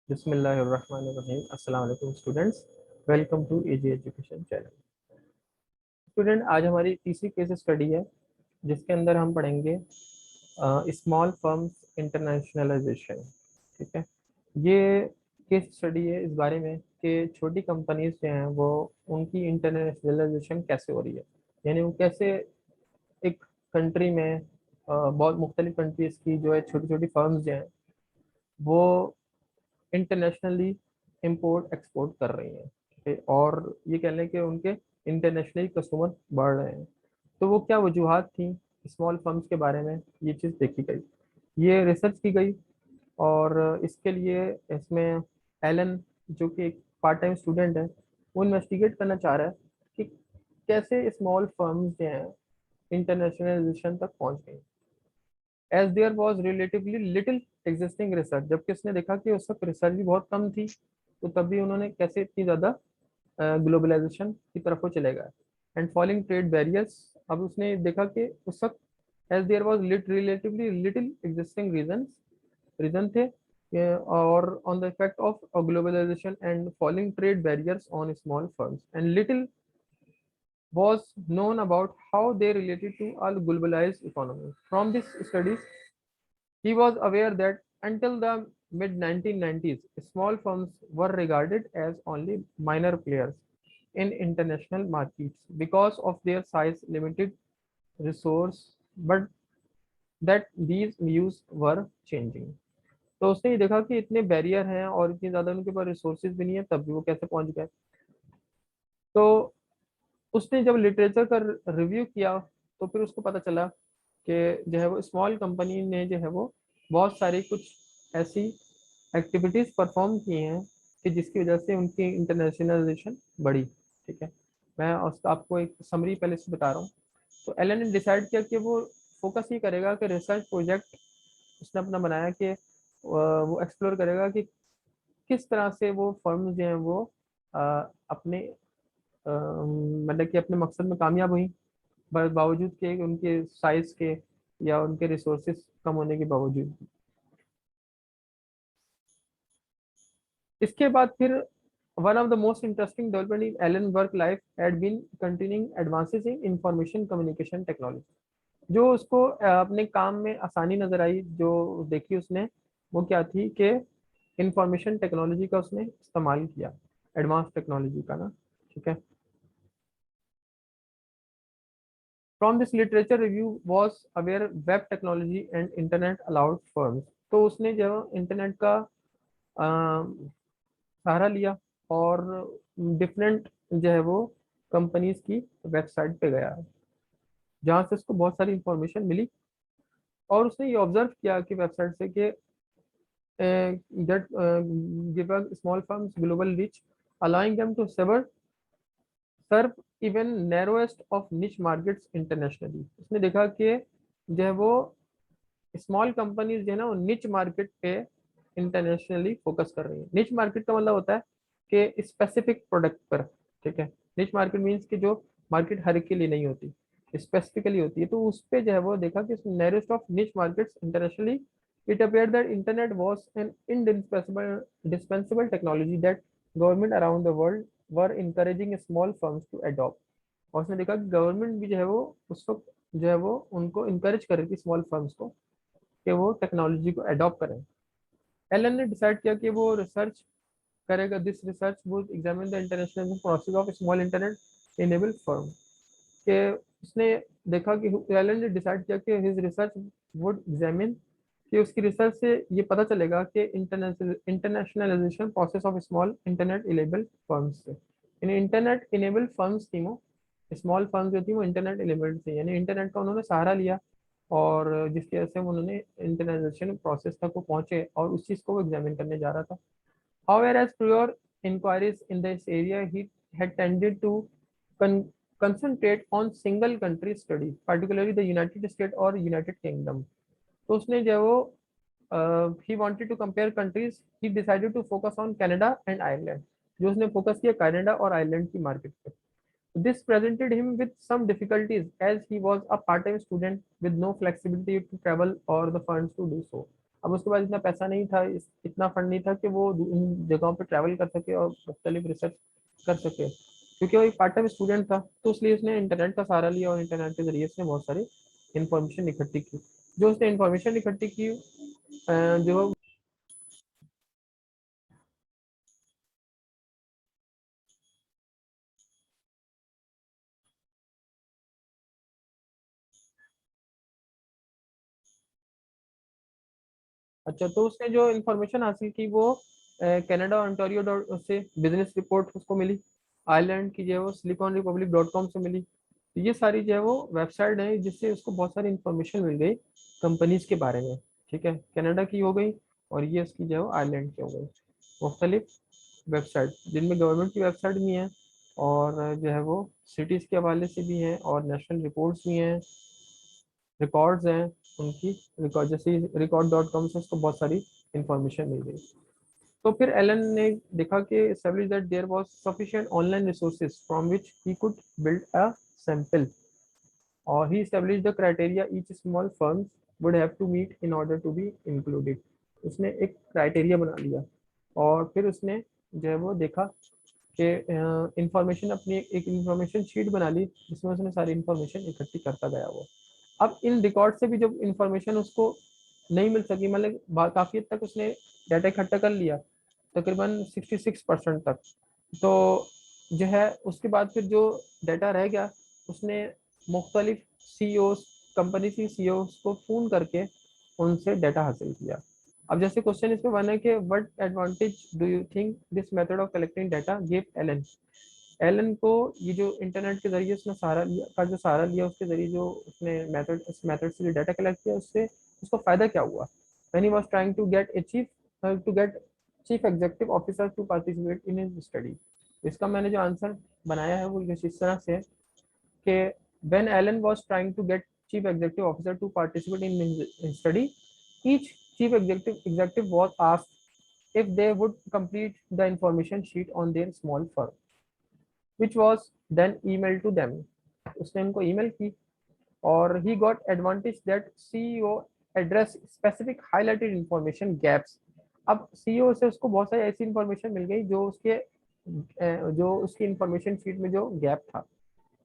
बिस्मिल्लाहिर्रहमानिर्रहीम। अस्सलाम वालेकुम students, welcome to AG education चैनल। स्टूडेंट, आज हमारी तीसरी केस स्टडी है जिसके अंदर हम पढ़ेंगे स्मॉल फर्म्स इंटरनेशनलाइजेशन। ठीक है, ये केस स्टडी है इस बारे में कि छोटी कंपनीज जो हैं वो उनकी इंटरनेशनलाइजेशन कैसे हो रही है, यानी वो कैसे एक कंट्री में बहुत मुख्तलिफ कंट्रीज की जो है छोटी छोटी फर्म्स जो हैं वो इंटरनेशनली इंपोर्ट एक्सपोर्ट कर रही हैं। ठीक है, और ये कह लें कि उनके इंटरनेशनली कस्टमर बढ़ रहे हैं। तो वो क्या वजूहत थी स्मॉल फर्म्स के बारे में, ये चीज़ देखी गई, ये रिसर्च की गई। और इसके लिए इसमें एलन, जो कि एक पार्ट टाइम स्टूडेंट है, वो इन्वेस्टिगेट करना चाह रहा है कि कैसे स्मॉल फर्म्स जो हैं इंटरनेशनलाइजेशन तक पहुंच गई, as there was relatively little existing research. जबकि उसने देखा कि उस वक्त रिसर्च भी बहुत कम थी, तो तब भी उन्होंने कैसे इतनी ज़्यादा ग्लोबलाइजेशन की तरफ वो चले गए। एंड फॉलिंग ट्रेड बैरियर्स, अब उसने देखा कि उस वक्त as there was relatively little existing reason थे, और on the effect of globalisation and falling trade barriers on small firms and little was known about how they related to a globalized economy. From these studies, he was aware that until the mid 1990s, small firms were regarded as only minor players in international markets because of their size, limited resource, but that these views were changing. तो उसने ये देखा कि इतने barrier हैं और इतनी ज़्यादा उनके पास रिसोर्सेज भी नहीं है, तब भी वो कैसे पहुंच गए। तो उसने जब लिटरेचर का रिव्यू किया तो फिर उसको पता चला कि जो है वो स्मॉल कंपनी ने जो है वो बहुत सारी कुछ ऐसी एक्टिविटीज़ परफॉर्म की हैं कि जिसकी वजह से उनकी इंटरनेशनलाइजेशन बढ़ी। ठीक है, मैं उसका आपको एक समरी पहले से बता रहा हूँ। तो एलन ने डिसाइड किया कि वो फोकस ये करेगा कि रिसर्च प्रोजेक्ट उसने अपना बनाया कि वो एक्सप्लोर करेगा कि किस तरह से वो फर्म्स जो हैं वो अपने मतलब कि अपने मकसद में कामयाब हुई, बावजूद के उनके साइज के या उनके रिसोर्सेस कम होने के बावजूद। इसके बाद फिर one of the most interesting development in Allen work life had been continuing advances in information communication technology. जो उसको अपने काम में आसानी नजर आई, जो देखी उसने, वो क्या थी कि इंफॉर्मेशन टेक्नोलॉजी का उसने इस्तेमाल किया, एडवांस टेक्नोलॉजी का ना। ठीक है, from this literature review was aware web technology and internet allowed firms. तो उसने जो इंटरनेट का सहारा लिया और डिफरेंट जो है वो कंपनीज की वेबसाइट पे गया, जहाँ से उसको बहुत सारी इंफॉर्मेशन मिली। और उसने ये ऑब्जर्व किया कि वेबसाइट से कि that give us small firms global reach, allowing them to serve even narrowest of niche markets internationally। उसने देखा कि जो है वो स्मॉल कंपनीज जो है ना वो निच मार्केट पे इंटरनेशनली फोकस कर रही है। निच मार्केट का मतलब होता है कि स्पेसिफिक प्रोडक्ट पर। ठीक है, निच मार्केट मीन्स कि जो मार्केट हर एक के लिए नहीं होती, स्पेसिफिकली होती है। तो उस पे जो है वो देखा कि नेरेस्ट ऑफ निच markets internationally, it appeared that internet was an indispensable technology that government around the world were encouraging small firms to adopt। और उसने देखा कि गवर्नमेंट भी जो है वो उस वक्त जो है वो उनको इनकरेज कर रही थी स्मॉल फर्म्स को कि वो टेक्नोलॉजी को अडॉप्ट करें। एलन ने डिसाइड किया कि वो रिसर्च करेगा, this research would examine the international process of small internet enable firm. के उसने देखा कि एलन ने डिसाइड किया कि हिज रिसर्च वुड एग्जामिन, कि उसकी रिसर्च से ये पता चलेगा कि internationalisation process of small internet enable firms से। यानी इंटरनेट इनेबल फर्म्स थी वो, स्मॉल फर्म्स जो थी वो इंटरनेट इनेबल्ड थी, यानी इंटरनेट का उन्होंने सहारा लिया और जिसकी वजह से उन्होंने इंटरनाइजेशन प्रोसेस तक वो पहुंचे और उस चीज़ को वो एग्जामिन करने जा रहा था। However, as prior inquiries in this area, he had tended to con concentrate on single country studies, particularly the United States or United Kingdom। तो उसने जो वो he wanted to compare countries, he decided to focus on Canada and Ireland। जो उसने focus किया Canada और Ireland की market पे। This presented him with some difficulties as he was a part-time student with no flexibility to travel or the funds to do so। अब उसके पास इतना पैसा नहीं था, इतना फंड नहीं था कि वो इन जगहों पे ट्रैवल कर सके और मुख्तलिफ रिसर्च कर सके, क्योंकि वो एक पार्ट टाइम स्टूडेंट था। तो इसलिए उसने इंटरनेट का सहारा लिया और इंटरनेट के जरिए से बहुत सारी इंफॉर्मेशन इकट्ठी की। जो उसने इंफॉर्मेशन इकट्ठी की जो अच्छा, तो उसने जो इन्फॉर्मेशन हासिल की वो कनाडा ओंटारियो डॉट से बिजनेस रिपोर्ट उसको मिली, आयरलैंड की जो है वो सिलिकॉन रिपब्लिक डॉट कॉम से मिली। तो ये सारी जो है वो वेबसाइट है जिससे उसको बहुत सारी इन्फॉर्मेशन मिल गई कंपनीज के बारे में। ठीक है, कनाडा की हो गई और ये उसकी जो है वो आयरलैंड की हो गई। मुख्तलिफ वेबसाइट जिनमें गवर्नमेंट की वेबसाइट भी हैं और जो है वो सिटीज़ के हवाले से भी हैं और नेशनल रिपोर्ट्स भी हैं, रिकॉर्ड्स हैं उनकी। रिकॉर्ड जैसे रिकॉर्ड डॉट कॉम से उसको बहुत सारी इंफॉर्मेशन मिल गई। तो फिर एलन ने देखा कि establish that there was sufficient online resources from which he could build a sample, और he established the criteria each small firms would have to meet in order to be included। उसने एक criteria बना लिया और फिर उसने जो है वो देखा कि इंफॉर्मेशन अपनी एक इंफॉर्मेशन शीट बना ली जिसमें उसने सारी इंफॉर्मेशन इकट्ठी करता गया वो। अब इन रिकॉर्ड से भी जब इंफॉर्मेशन उसको नहीं मिल सकी, मतलब काफ़ी हद तक उसने डाटा इकट्ठा कर लिया, तकरीबन 66% तक। तो जो है उसके बाद फिर जो डाटा रह गया उसने मुख्तलिफ सीईओ, कंपनी की सीईओ को फ़ोन करके उनसे डाटा हासिल किया। अब जैसे क्वेश्चन इसमें बना है कि what advantage do you think this method of collecting data give Allen. Allen को ये जो इंटरनेट के जरिए उसने सहारा लिया का जो सहारा लिया उसके जरिए जो उसने मेथड इस मेथड से जो डाटा कलेक्ट किया उससे उसको फायदा क्या हुआ। When he was trying to get chief executive officer to participate in his study. इसका मैंने जो आंसर बनाया है वो कुछ इस तरह से कि when Allen was trying to get chief executive officer to participate in his study, each chief executive was asked if they would complete the information sheet on their small firm, which was then emailed to them। उसने उनको email की और he got advantage that CEO address specific highlighted information gaps। अब CEO से उसको बहुत सारी ऐसी इंफॉर्मेशन मिल गई जो उसकी इंफॉर्मेशन शीट में जो गैप था,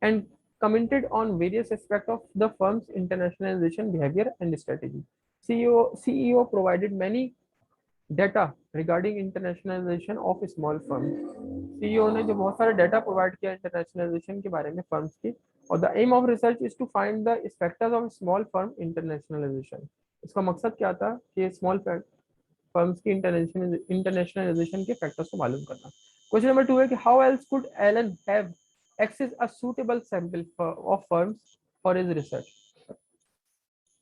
and commented on various aspects of the firm's internationalization behavior and strategy। CEO provided many data regarding internationalization of small firms। CEO ने जो बहुत सारे डाटा प्रोवाइड किया इंटरनेशनलाइजेशन के बारे में फर्म्स की। और the aim of research is to find the factors of small firm internationalisation. इसका मकसद क्या था कि स्मॉल फर्म्स की इंटरनेशनलाइजेशन के फैक्टर्स को मालूम करना। क्वेश्चन नंबर 2 है कि how else could Allen have access a suitable sample of firms for his research.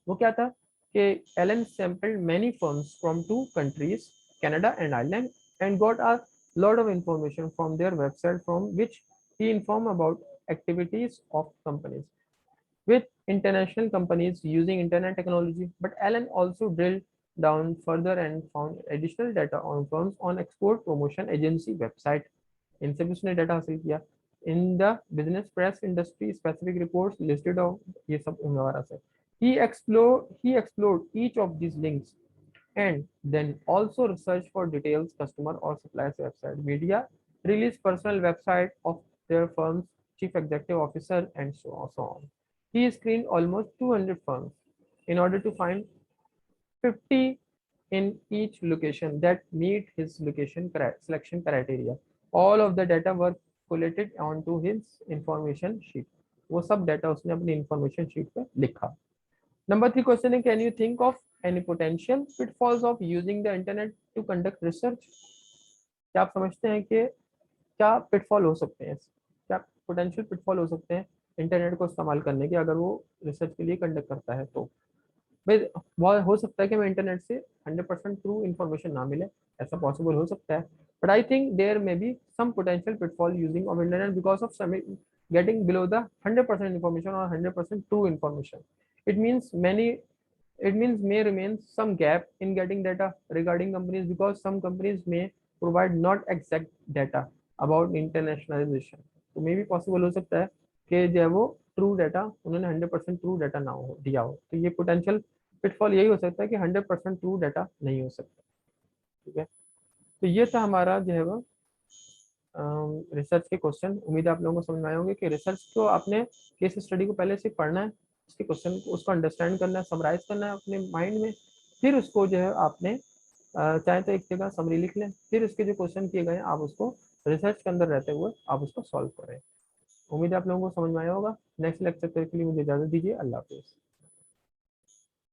वो क्या था कि Allen sampled many firms from two countries, Canada and Ireland, and got a lot of information from their website from which he informed about activities of companies with international companies using internet technology। But Allen also drilled down further and found additional data on firms on export promotion agency website। इनसे भी उसने data हासिल किया। In the business press industry specific reports listed of, ये सब हमारा से he explored each of these links and then also research for details customer or suppliers website, media release, personal website of their firm's chief executive officer, and so on। He screened almost 200 firms in order to find 50 in each location that meet his location selection criteria। All of the data were collated onto his information sheet। वो सब data उसने अपनी information sheet पे लिखा। Number 3 question है, can you think of any potential pitfalls of using the internet to conduct research. क्या आप समझते हैं कि क्या पिटफॉल हो सकते हैं, क्या पोटेंशियल पिटफॉल हो सकते हैं इंटरनेट को इस्तेमाल करने के अगर वो रिसर्च के लिए कंडक्ट करता है। तो भाई बहुत हो सकता है कि मैं इंटरनेट से 100% ट्रू इन्फॉर्मेशन ना मिले, ऐसा पॉसिबल हो सकता है। But I think there may be some potential pitfall using of internet because of getting below the 100% information or 100% true information। it means many it means may remain some gap in getting data regarding companies because some companies may provide not exact data about internationalization। तो मे भी possible हो सकता है कि जो है वो true data उन्होंने 100% ट्रू डाटा ना हो दिया हो। तो ये पोटेंशियल पिटफॉल यही हो सकता है कि 100% ट्रू डाटा नहीं हो सकता। ठीक है, तो ये था हमारा जो है वो रिसर्च के क्वेश्चन। उम्मीद है आप लोगों को समझ में आए होंगे कि रिसर्च को आपने केस स्टडी को पहले से पढ़ना है, उसके क्वेश्चन को उसको अंडरस्टैंड करना है, समराइज करना है अपने माइंड में, फिर उसको जो है आपने चाहे तो एक जगह समरी लिख लें, फिर उसके जो क्वेश्चन किए गए हैं आप उसको रिसर्च के अंदर रहते हुए आप उसको सॉल्व करें। उम्मीद है आप लोगों को समझ में आया होगा। नेक्स्ट लेक्चर के लिए मुझे इजाजत दीजिए। अल्लाह हाफिज़।